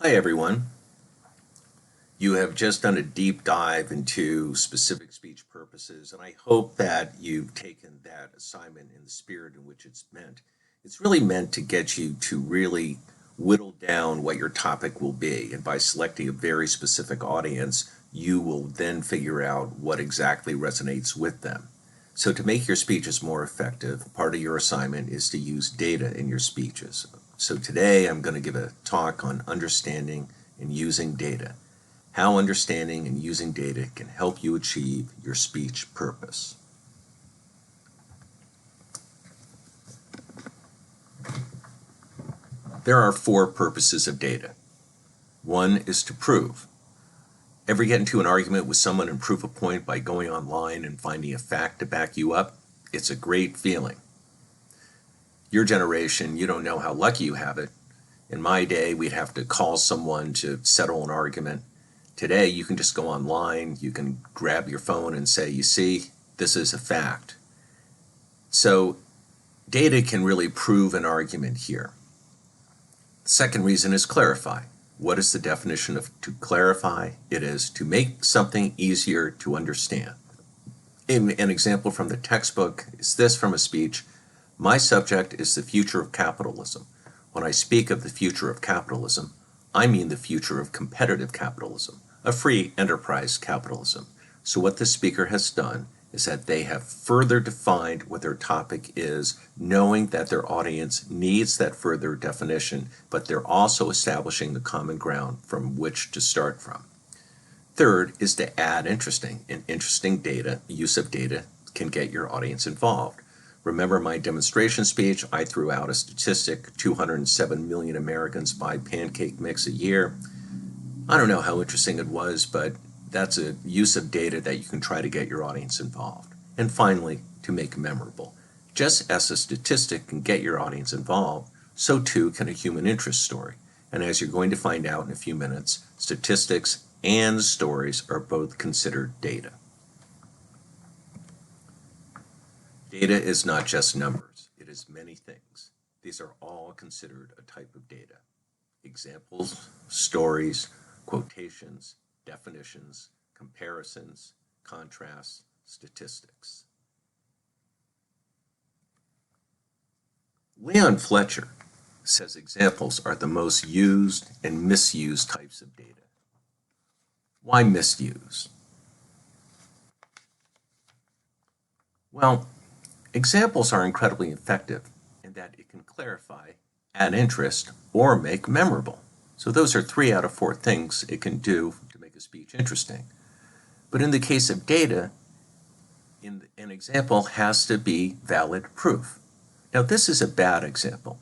Hi, everyone. You have just done a deep dive into specific speech purposes, and I hope that you've taken that assignment in the spirit in which it's meant. It's really meant to get you to really whittle down what your topic will be, and by selecting a very specific audience, you will then figure out what exactly resonates with them. So, to make your speeches more effective, part of your assignment is to use data in your speeches. So, today I'm going to give a talk on understanding and using data, how understanding and using data can help you achieve your speech purpose. There are four purposes of data. One is to prove. Ever get into an argument with someone and prove a point by going online and finding a fact to back you up? It's a great feeling. Your generation, you don't know how lucky you have it. In my day, we'd have to call someone to settle an argument. Today, you can just go online, you can grab your phone and say, you see, this is a fact. So data can really prove an argument here. The second reason is clarify. What is the definition of to clarify? It is to make something easier to understand. An example from the textbook is this from a speech. My subject is the future of capitalism. When I speak of the future of capitalism, I mean the future of competitive capitalism, a free enterprise capitalism. So what the speaker has done is that they have further defined what their topic is, knowing that their audience needs that further definition, but they're also establishing the common ground from which to start from. Third is to add interesting. And interesting data, use of data, can get your audience involved. Remember my demonstration speech, I threw out a statistic, 207 million Americans buy pancake mix a year. I don't know how interesting it was, but that's a use of data that you can try to get your audience involved. And finally, to make memorable. Just as a statistic can get your audience involved, so too can a human interest story. And as you're going to find out in a few minutes, statistics and stories are both considered data. Data is not just numbers, it is many things. These are all considered a type of data. Examples, stories, quotations, definitions, comparisons, contrasts, statistics. Leon Fletcher says examples are the most used and misused types of data. Why misuse? Well, examples are incredibly effective in that it can clarify, add interest, or make memorable. So those are 3 out of 4 things it can do to make a speech interesting. But in the case of data, an example has to be valid proof. Now, this is a bad example.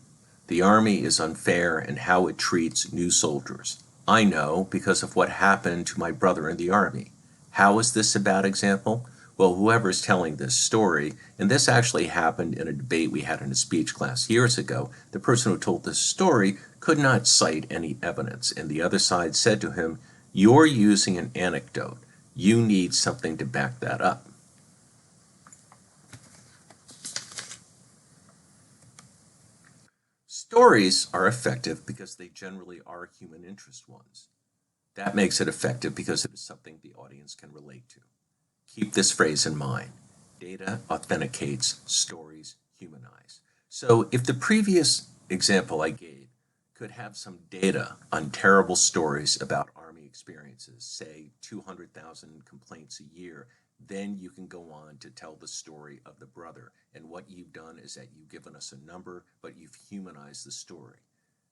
The Army is unfair in how it treats new soldiers. I know because of what happened to my brother in the Army. How is this a bad example? Well, whoever's telling this story, and this actually happened in a debate we had in a speech class years ago, the person who told this story could not cite any evidence, and the other side said to him, "You're using an anecdote. You need something to back that up." Stories are effective because they generally are human interest ones. That makes it effective because it is something the audience can relate to. Keep this phrase in mind. Data authenticates, stories humanize. So if the previous example I gave could have some data on terrible stories about Army experiences, say 200,000 complaints a year, then you can go on to tell the story of the brother. And what you've done is that you've given us a number, but you've humanized the story.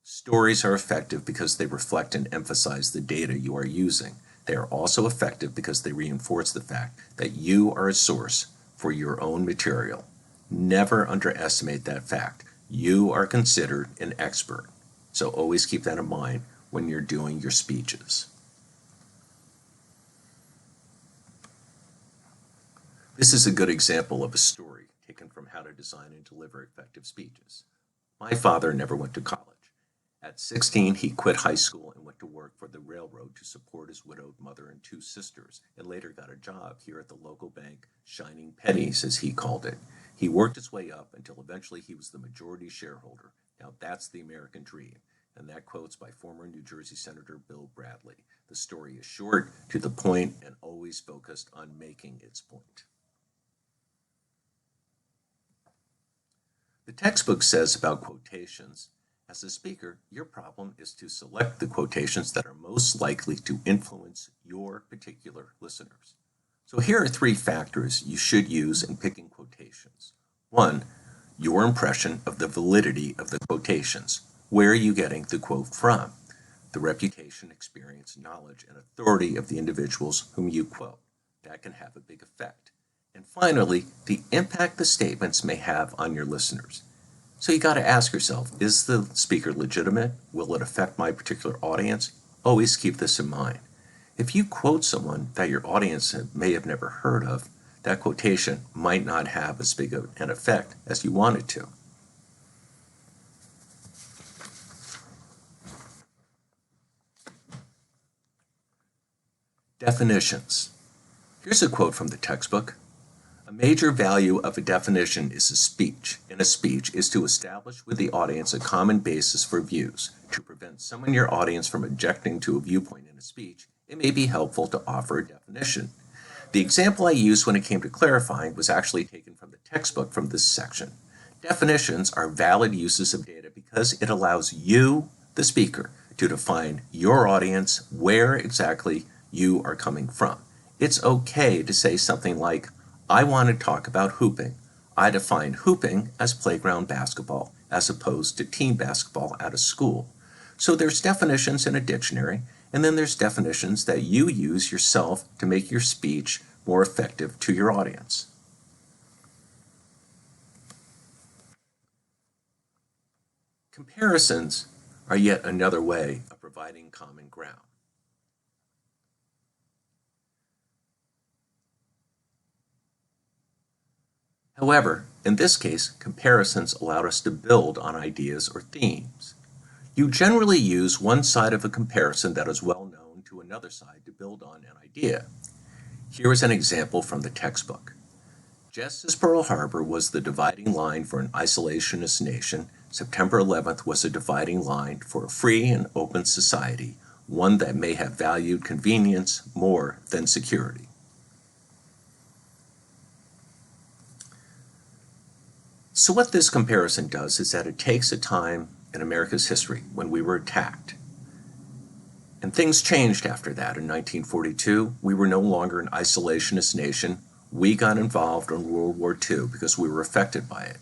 Stories are effective because they reflect and emphasize the data you are using. They are also effective because they reinforce the fact that you are a source for your own material. Never underestimate that fact. You are considered an expert. So always keep that in mind when you're doing your speeches. This is a good example of a story taken from How to Design and Deliver Effective Speeches. My father never went to college. At 16, he quit high school and went to work for the railroad to support his widowed mother and 2 sisters, and later got a job here at the local bank, shining pennies, as he called it. He worked his way up until eventually he was the majority shareholder. Now that's the American dream. And that quote's by former New Jersey Senator Bill Bradley. The story is short, to the point, and always focused on making its point. The textbook says about quotations, as a speaker, your problem is to select the quotations that are most likely to influence your particular listeners. So here are 3 factors you should use in picking quotations. 1, your impression of the validity of the quotations. Where are you getting the quote from? The reputation, experience, knowledge, and authority of the individuals whom you quote. That can have a big effect. And finally, the impact the statements may have on your listeners. So you got to ask yourself, is the speaker legitimate? Will it affect my particular audience? Always keep this in mind. If you quote someone that your audience may have never heard of, that quotation might not have as big an effect as you want it to. Definitions. Here's a quote from the textbook. A major value of a definition is a speech. In a speech is to establish with the audience a common basis for views. To prevent someone in your audience from objecting to a viewpoint in a speech, it may be helpful to offer a definition. The example I used when it came to clarifying was actually taken from the textbook from this section. Definitions are valid uses of data because it allows you, the speaker, to define your audience, where exactly you are coming from. It's okay to say something like, I want to talk about hooping. I define hooping as playground basketball as opposed to team basketball at a school. So there's definitions in a dictionary, and then there's definitions that you use yourself to make your speech more effective to your audience. Comparisons are yet another way of providing common ground. However, in this case, comparisons allowed us to build on ideas or themes. You generally use one side of a comparison that is well known to another side to build on an idea. Here is an example from the textbook. Just as Pearl Harbor was the dividing line for an isolationist nation, September 11th was a dividing line for a free and open society, one that may have valued convenience more than security. So what this comparison does is that it takes a time in America's history when we were attacked. And things changed after that. In 1942, we were no longer an isolationist nation. We got involved in World War II because we were affected by it.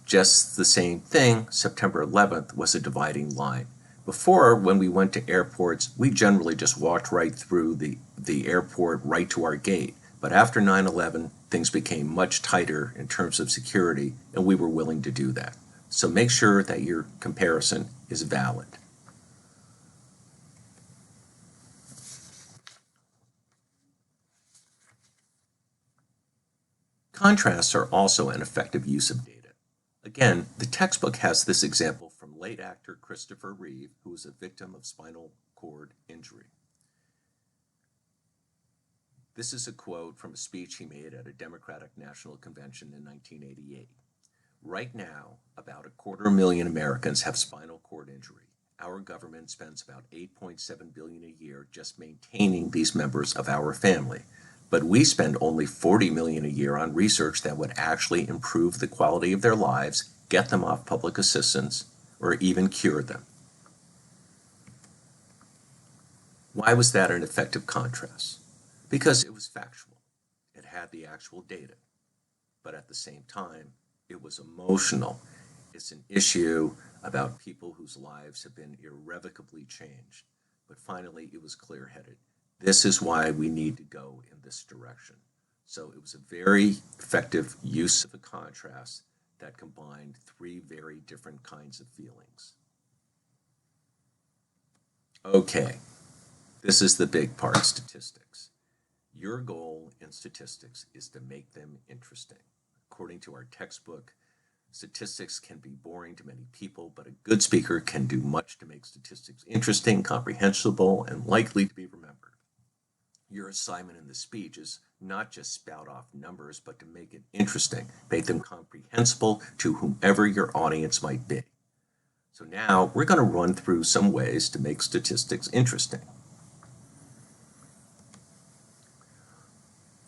Just the same thing, September 11th was a dividing line. Before, when we went to airports, we generally just walked right through the airport right to our gate. But after 9/11, things became much tighter in terms of security, and we were willing to do that. So make sure that your comparison is valid. Contrasts are also an effective use of data. Again, the textbook has this example from late actor Christopher Reeve, who was a victim of spinal cord injury. This is a quote from a speech he made at a Democratic National Convention in 1988. Right now, about 250,000 Americans have spinal cord injury. Our government spends about $8.7 billion a year just maintaining these members of our family. But we spend only $40 million a year on research that would actually improve the quality of their lives, get them off public assistance, or even cure them. Why was that an effective contrast? Because it was factual. It had the actual data. But at the same time, it was emotional. It's an issue about people whose lives have been irrevocably changed. But finally, it was clear-headed. This is why we need to go in this direction. So it was a very effective use of a contrast that combined 3 very different kinds of feelings. Okay, this is the big part, statistics. Your goal in statistics is to make them interesting. According to our textbook, statistics can be boring to many people, but a good speaker can do much to make statistics interesting, comprehensible, and likely to be remembered. Your assignment in the speech is not just spout off numbers, but to make it interesting, make them comprehensible to whomever your audience might be. So now we're going to run through some ways to make statistics interesting.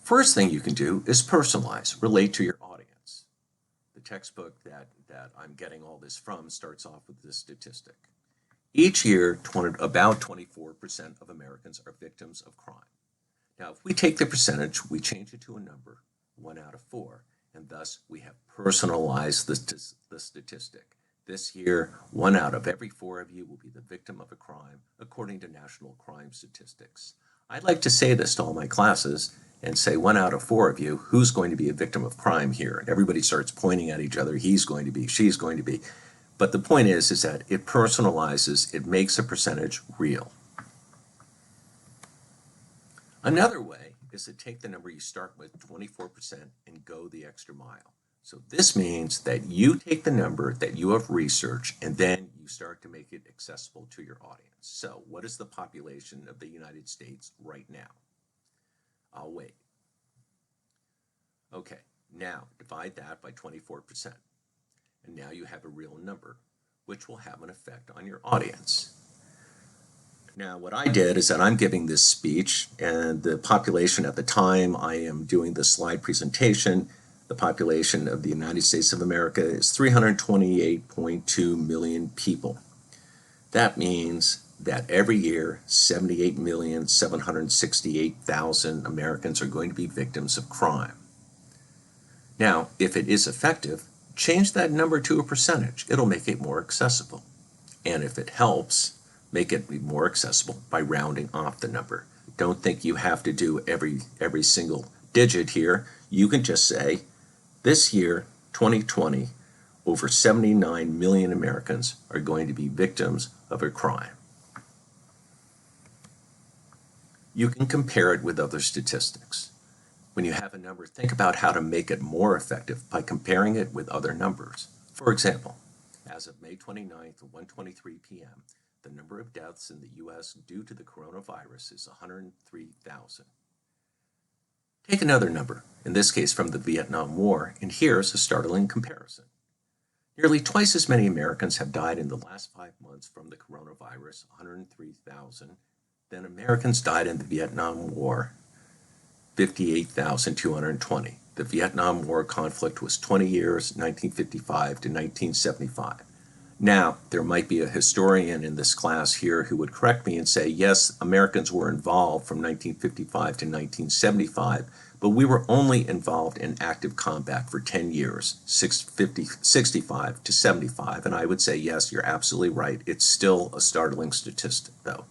First thing you can do is personalize, relate to your audience. The textbook that I'm getting all this from starts off with this statistic. Each year, about 24% of Americans are victims of crime. Now, if we take the percentage, we change it to a number, 1 out of 4, and thus we have personalized the statistic. This year, 1 out of every 4 of you will be the victim of a crime, according to national crime statistics. I'd like to say this to all my classes and say 1 out of 4 of you, who's going to be a victim of crime here? And everybody starts pointing at each other, he's going to be, she's going to be. But the point is that it personalizes, it makes a percentage real. Another way is to take the number you start with, 24%, and go the extra mile. So this means that you take the number that you have researched and then you start to make it accessible to your audience. So what is the population of the United States right now? I'll wait. Okay, now divide that by 24%. And now you have a real number, which will have an effect on your audience. Now, what I did is that I'm giving this speech, and the population at the time I am doing the slide presentation, the population of the United States of America is 328.2 million people. That means that every year, 78,768,000 Americans are going to be victims of crime. Now, if it is effective, change that number to a percentage. It'll make it more accessible. And if it helps, make it more accessible by rounding off the number. Don't think you have to do every single digit here. You can just say, this year, 2020, over 79 million Americans are going to be victims of a crime. You can compare it with other statistics. When you have a number, think about how to make it more effective by comparing it with other numbers. For example, as of May 29th, 1:23 p.m., the number of deaths in the U.S. due to the coronavirus is 103,000. Take another number, in this case from the Vietnam War, and here's a startling comparison. Nearly twice as many Americans have died in the last 5 months from the coronavirus, 103,000, than Americans died in the Vietnam War, 58,220. The Vietnam War conflict was 20 years, 1955 to 1975. Now, there might be a historian in this class here who would correct me and say, yes, Americans were involved from 1955 to 1975, but we were only involved in active combat for 10 years, 65 to 75. And I would say, yes, you're absolutely right. It's still a startling statistic, though.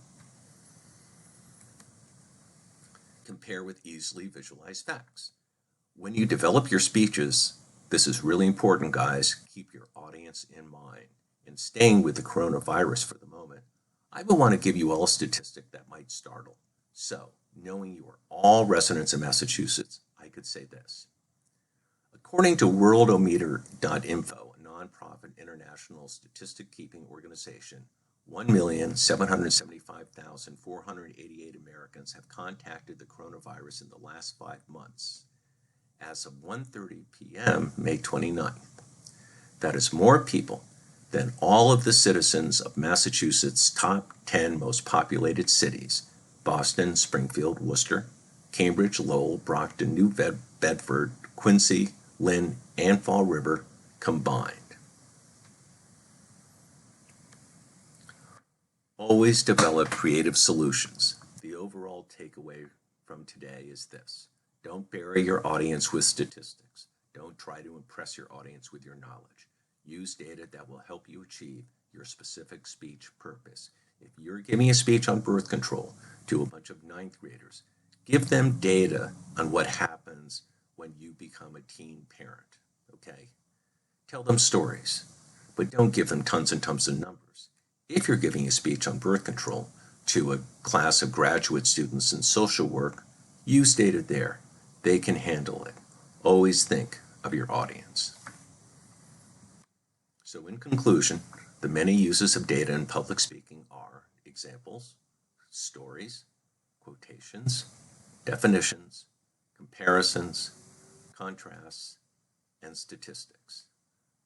Compare with easily visualized facts. When you develop your speeches, this is really important, guys. Keep your audience in mind. And staying with the coronavirus for the moment, I would want to give you all a statistic that might startle. So, knowing you are all residents of Massachusetts, I could say this. According to worldometer.info, a nonprofit international statistic-keeping organization, 1,775,488 Americans have contacted the coronavirus in the last 5 months. As of 1:30 p.m., May 29th. That is more people than all of the citizens of Massachusetts' top 10 most populated cities: Boston, Springfield, Worcester, Cambridge, Lowell, Brockton, New Bedford, Quincy, Lynn, and Fall River combined. Always develop creative solutions. The overall takeaway from today is this. Don't bury your audience with statistics. Don't try to impress your audience with your knowledge. Use data that will help you achieve your specific speech purpose. If you're giving a speech on birth control to a bunch of 9th graders, give them data on what happens when you become a teen parent, okay? Tell them stories, but don't give them tons and tons of numbers. If you're giving a speech on birth control to a class of graduate students in social work, use data there. They can handle it. Always think of your audience. So in conclusion, the many uses of data in public speaking are examples, stories, quotations, definitions, comparisons, contrasts, and statistics.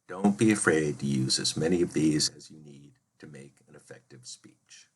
Don't be afraid to use as many of these as you need to make an effective speech.